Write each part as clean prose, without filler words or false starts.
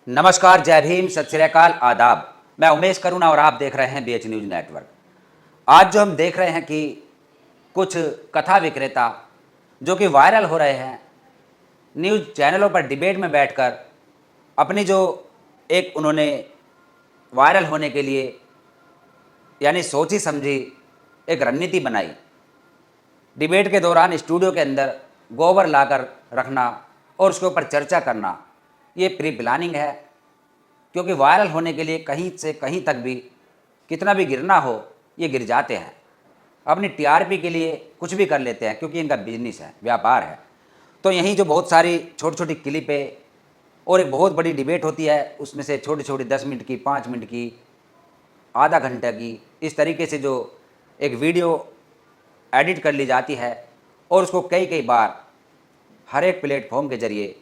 नमस्कार, जय भीम, सत श्री अकाल, आदाब। मैं उमेश करुणा और आप देख रहे हैं बीएच न्यूज नेटवर्क। आज जो हम देख रहे हैं कि कुछ कथा विक्रेता जो कि वायरल हो रहे हैं, न्यूज़ चैनलों पर डिबेट में बैठकर अपनी जो एक उन्होंने वायरल होने के लिए यानी सोची समझी एक रणनीति बनाई। डिबेट के दौरान स्टूडियो के अंदर गोबर लाकर रखना और उसके ऊपर चर्चा करना, ये प्री प्लानिंग है। क्योंकि वायरल होने के लिए कहीं से कहीं तक भी कितना भी गिरना हो, ये गिर जाते हैं। अपनी टीआरपी के लिए कुछ भी कर लेते हैं क्योंकि इनका बिजनेस है, व्यापार है। तो यहीं जो बहुत सारी छोटी छोटी क्लिपें और एक बहुत बड़ी डिबेट होती है, उसमें से छोटी छोटी 10 मिनट की, 5 मिनट की, आधा घंटे की, इस तरीके से जो एक वीडियो एडिट कर ली जाती है और उसको कई कई बार हर एक प्लेटफॉर्म के जरिए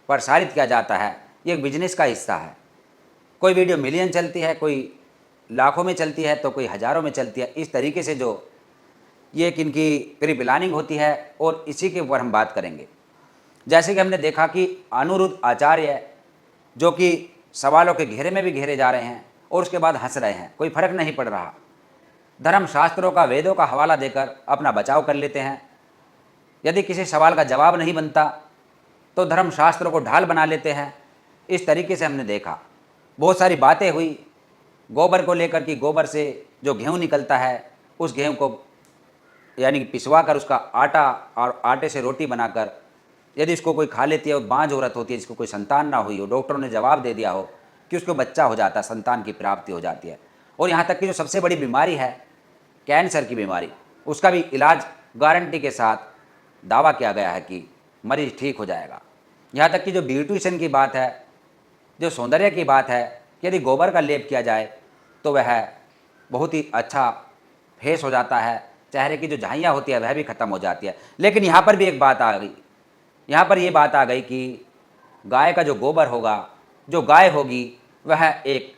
प्रसारित किया जाता है। ये एक बिजनेस का हिस्सा है। कोई वीडियो मिलियन चलती है, कोई लाखों में चलती है, तो कोई हज़ारों में चलती है। इस तरीके से जो ये एक इनकी प्री प्लानिंग होती है और इसी के ऊपर हम बात करेंगे। जैसे कि हमने देखा कि अनिरुद्ध आचार्य जो कि सवालों के घेरे में भी घेरे जा रहे हैं और उसके बाद हंस रहे हैं, कोई फर्क नहीं पड़ रहा। धर्मशास्त्रों का, वेदों का हवाला देकर अपना बचाव कर लेते हैं। यदि किसी सवाल का जवाब नहीं बनता तो धर्मशास्त्रों को ढाल बना लेते हैं। इस तरीके से हमने देखा, बहुत सारी बातें हुई गोबर को लेकर कि गोबर से जो गेहूँ निकलता है, उस गेहूँ को यानी कि पिसवा कर उसका आटा और आटे से रोटी बनाकर यदि इसको कोई खा लेती है और बांझ औरत होती है जिसको कोई संतान ना हुई हो, डॉक्टरों ने जवाब दे दिया हो कि उसको बच्चा हो जाता है, संतान की प्राप्ति हो जाती है। और यहाँ तक कि जो सबसे बड़ी बीमारी है कैंसर की बीमारी, उसका भी इलाज गारंटी के साथ दावा किया गया है कि मरीज ठीक हो जाएगा। यहाँ तक कि जो ब्यूटिशियन की बात है, जो सौंदर्य की बात है, कि यदि गोबर का लेप किया जाए तो वह बहुत ही अच्छा फेस हो जाता है, चेहरे की जो झाइयाँ होती है वह भी ख़त्म हो जाती है। लेकिन यहाँ पर भी एक बात आ गई, यहाँ पर ये बात आ गई कि गाय का जो गोबर होगा, जो गाय होगी वह एक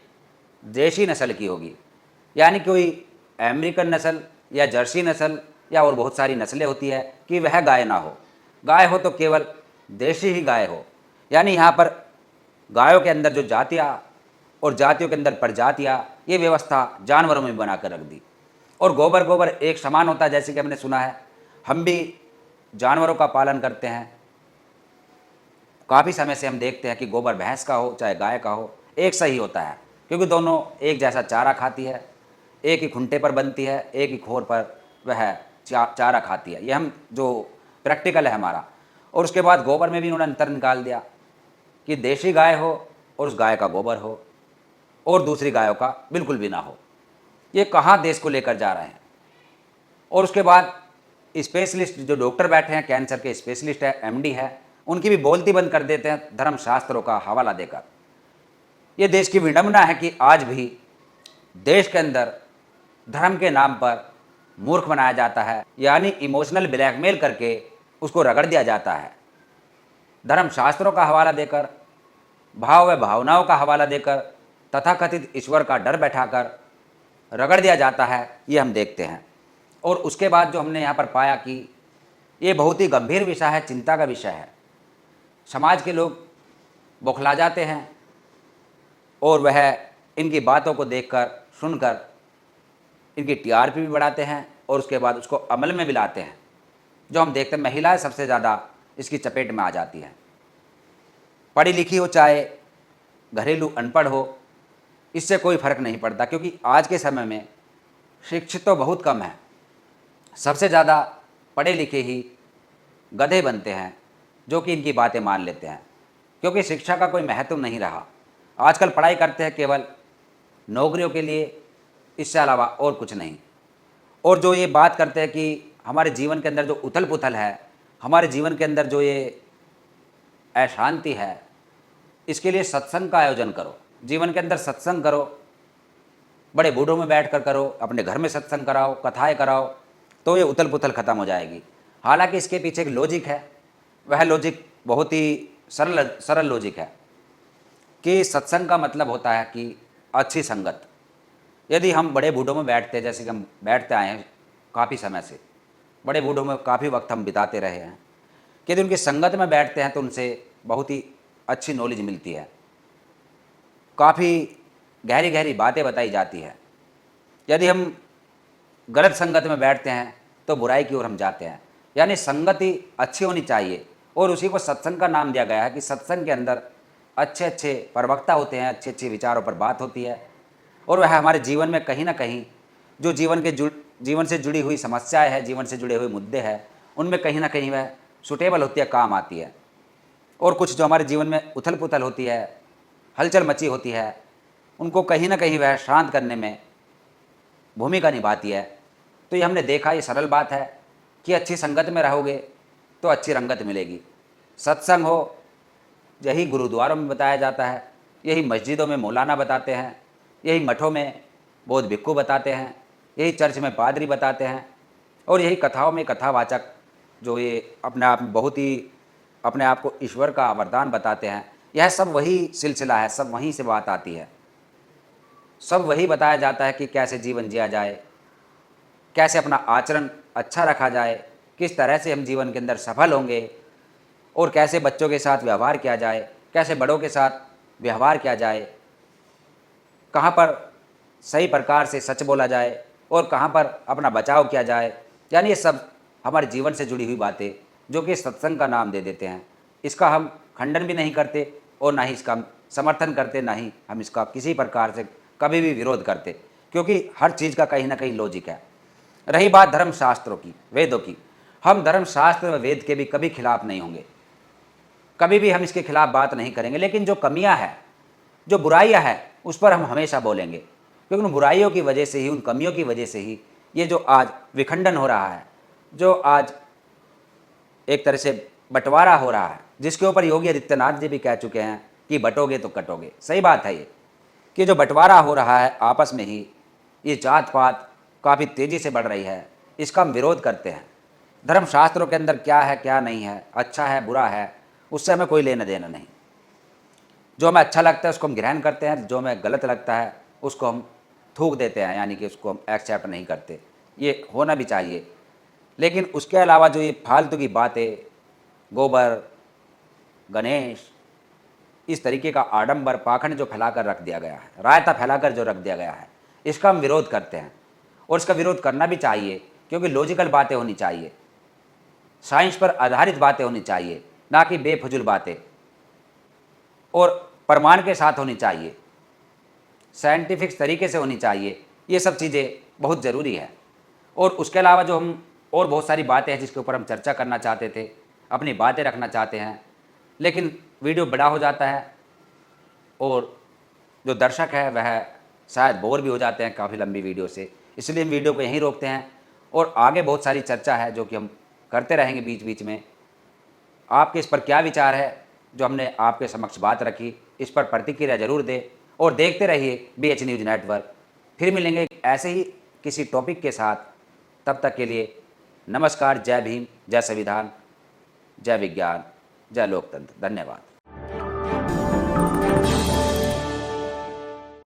देशी नस्ल की होगी, यानी कोई अमेरिकन नस्ल या जर्सी नस्ल या और बहुत सारी नस्लें होती है कि वह गाय ना हो। गाय हो तो केवल देशी ही गाय हो। यानी यहाँ पर गायों के अंदर जो जातियाँ और जातियों के अंदर प्रजातियाँ, ये व्यवस्था जानवरों में बना कर रख दी। और गोबर गोबर एक समान होता है। जैसे कि हमने सुना है, हम भी जानवरों का पालन करते हैं। काफ़ी समय से हम देखते हैं कि गोबर भैंस का हो चाहे गाय का हो, एक सही होता है क्योंकि दोनों एक जैसा चारा खाती है, एक ही खुंटे पर बनती है, एक ही खोर पर वह चारा खाती है। ये हम जो प्रैक्टिकल है हमारा। और उसके बाद गोबर में भी उन्होंने अंतर निकाल दिया कि देशी गाय हो और उस गाय का गोबर हो और दूसरी गायों का बिल्कुल भी ना हो। ये कहाँ देश को लेकर जा रहे हैं। और उसके बाद स्पेशलिस्ट जो डॉक्टर बैठे हैं, कैंसर के स्पेशलिस्ट है, एमडी है, उनकी भी बोलती बंद कर देते हैं धर्मशास्त्रों का हवाला देकर। ये देश की विडंबना है कि आज भी देश के अंदर धर्म के नाम पर मूर्ख बनाया जाता है, यानी इमोशनल ब्लैकमेल करके उसको रगड़ दिया जाता है। धर्मशास्त्रों का हवाला देकर, भाव व भावनाओं का हवाला देकर, तथाकथित ईश्वर का डर बैठाकर रगड़ दिया जाता है, ये हम देखते हैं। और उसके बाद जो हमने यहाँ पर पाया कि ये बहुत ही गंभीर विषय है, चिंता का विषय है। समाज के लोग बौखला जाते हैं और वह इनकी बातों को देखकर, सुनकर इनकी टीआरपी भी बढ़ाते हैं और उसके बाद उसको अमल में भी लाते हैं। जो हम देखते हैं, महिलाएं सबसे ज़्यादा इसकी चपेट में आ जाती हैं। पढ़ी लिखी हो चाहे घरेलू अनपढ़ हो, इससे कोई फ़र्क नहीं पड़ता क्योंकि आज के समय में शिक्षित तो बहुत कम है। सबसे ज़्यादा पढ़े लिखे ही गधे बनते हैं जो कि इनकी बातें मान लेते हैं, क्योंकि शिक्षा का कोई महत्व नहीं रहा। आजकल पढ़ाई करते हैं केवल नौकरियों के लिए, इससे अलावा और कुछ नहीं। और जो ये बात करते हैं कि हमारे जीवन के अंदर जो उथल पुथल है, हमारे जीवन के अंदर जो ये अशांति है, इसके लिए सत्संग का आयोजन करो, जीवन के अंदर सत्संग करो, बड़े बूढ़ों में बैठ कर करो, अपने घर में सत्संग कराओ, कथाएं कराओ, तो ये उथल पुथल ख़त्म हो जाएगी। हालांकि इसके पीछे एक लॉजिक है, वह लॉजिक बहुत ही सरल लॉजिक है कि सत्संग का मतलब होता है कि अच्छी संगत। यदि हम बड़े बूढ़ों में बैठते हैं, जैसे कि हम बैठते आए हैं काफ़ी समय से, बड़े बूढ़ों में काफ़ी वक्त हम बिताते रहे हैं, कि यदि उनकी संगत में बैठते हैं तो उनसे बहुत ही अच्छी नॉलेज मिलती है। काफ़ी गहरी गहरी बातें बताई जाती है। यदि हम गलत संगत में बैठते हैं तो बुराई की ओर हम जाते हैं। यानी संगति अच्छी होनी चाहिए, और उसी को सत्संग का नाम दिया गया है कि सत्संग के अंदर अच्छे अच्छे प्रवक्ता होते हैं, अच्छे अच्छे विचारों पर बात होती है, और वह हमारे जीवन में कहीं ना कहीं जो जीवन से जुड़ी हुई समस्याएं हैं, जीवन से जुड़े हुए मुद्दे हैं, उनमें कहीं ना कहीं वह सुटेबल होती है, काम आती है। और कुछ जो हमारे जीवन में उथल पुथल होती है, हलचल मची होती है, उनको कहीं ना कहीं वह शांत करने में भूमिका निभाती है। तो ये हमने देखा, ये सरल बात है कि अच्छी संगत में रहोगे तो अच्छी रंगत मिलेगी। सत्संग हो, यही गुरुद्वारों में बताया जाता है, यही मस्जिदों में मौलाना बताते हैं, यही मठों में बौद्ध भिक्खु बताते हैं, यही चर्च में पादरी बताते हैं, और यही कथाओं में कथावाचक जो ये अपने आप में बहुत ही अपने आप को ईश्वर का वरदान बताते हैं। यह सब वही सिलसिला है, सब वहीं से बात आती है, सब वही बताया जाता है कि कैसे जीवन जिया जाए, कैसे अपना आचरण अच्छा रखा जाए, किस तरह से हम जीवन के अंदर सफल होंगे, और कैसे बच्चों के साथ व्यवहार किया जाए, कैसे बड़ों के साथ व्यवहार किया जाए, कहाँ पर सही प्रकार से सच बोला जाए और कहाँ पर अपना बचाव किया जाए। यानी ये सब हमारे जीवन से जुड़ी हुई बातें जो कि सत्संग का नाम दे देते हैं। इसका हम खंडन भी नहीं करते और ना ही इसका हम समर्थन करते, ना ही हम इसका किसी प्रकार से कभी भी विरोध करते, क्योंकि हर चीज़ का कहीं ना कहीं लॉजिक है। रही बात धर्मशास्त्रों की, वेदों की, हम धर्मशास्त्र व वेद के भी कभी खिलाफ नहीं होंगे, कभी भी हम इसके खिलाफ बात नहीं करेंगे। लेकिन जो कमियां हैं, जो बुराइयां हैं, उस पर हम हमेशा बोलेंगे, क्योंकि उन बुराइयों की वजह से ही, उन कमियों की वजह से ही ये जो आज विखंडन हो रहा है, जो आज एक तरह से बंटवारा हो रहा है, जिसके ऊपर योगी आदित्यनाथ जी भी कह चुके हैं कि बटोगे तो कटोगे। सही बात है ये कि जो बंटवारा हो रहा है आपस में ही, ये जात पात काफ़ी तेज़ी से बढ़ रही है, इसका हम विरोध करते हैं। धर्मशास्त्रों के अंदर क्या है क्या नहीं है, अच्छा है बुरा है, उससे हमें कोई लेना देना नहीं। जो हमें अच्छा लगता है उसको हम ग्रहण करते हैं, जो हमें गलत लगता है उसको हम थूक देते हैं, यानी कि उसको हम एक्सेप्ट नहीं करते। ये होना भी चाहिए। लेकिन उसके अलावा जो ये फालतू की बातें, गोबर, गणेश, इस तरीके का आडंबर पाखंड जो फैलाकर रख दिया गया है, रायता फैलाकर जो रख दिया गया है, इसका हम विरोध करते हैं। और इसका विरोध करना भी चाहिए, क्योंकि लॉजिकल बातें होनी चाहिए, साइंस पर आधारित बातें होनी चाहिए, ना कि बेफजूल बातें, और प्रमाण के साथ होनी चाहिए, साइंटिफिक तरीके से होनी चाहिए। ये सब चीज़ें बहुत ज़रूरी है। और उसके अलावा जो हम और बहुत सारी बातें हैं जिसके ऊपर हम चर्चा करना चाहते थे, अपनी बातें रखना चाहते हैं, लेकिन वीडियो बड़ा हो जाता है और जो दर्शक है वह शायद बोर भी हो जाते हैं काफ़ी लंबी वीडियो से। इसलिए हम वीडियो को यहीं रोकते हैं, और आगे बहुत सारी चर्चा है जो कि हम करते रहेंगे बीच बीच में। आपके इस पर क्या विचार है, जो हमने आपके समक्ष बात रखी, इस पर प्रतिक्रिया जरूर दें, और देखते रहिए BH न्यूज़ नेटवर्क। फिर मिलेंगे ऐसे ही किसी टॉपिक के साथ। तब तक के लिए नमस्कार। जय भीम, जय संविधान, जय विज्ञान, जय लोकतंत्र। धन्यवाद।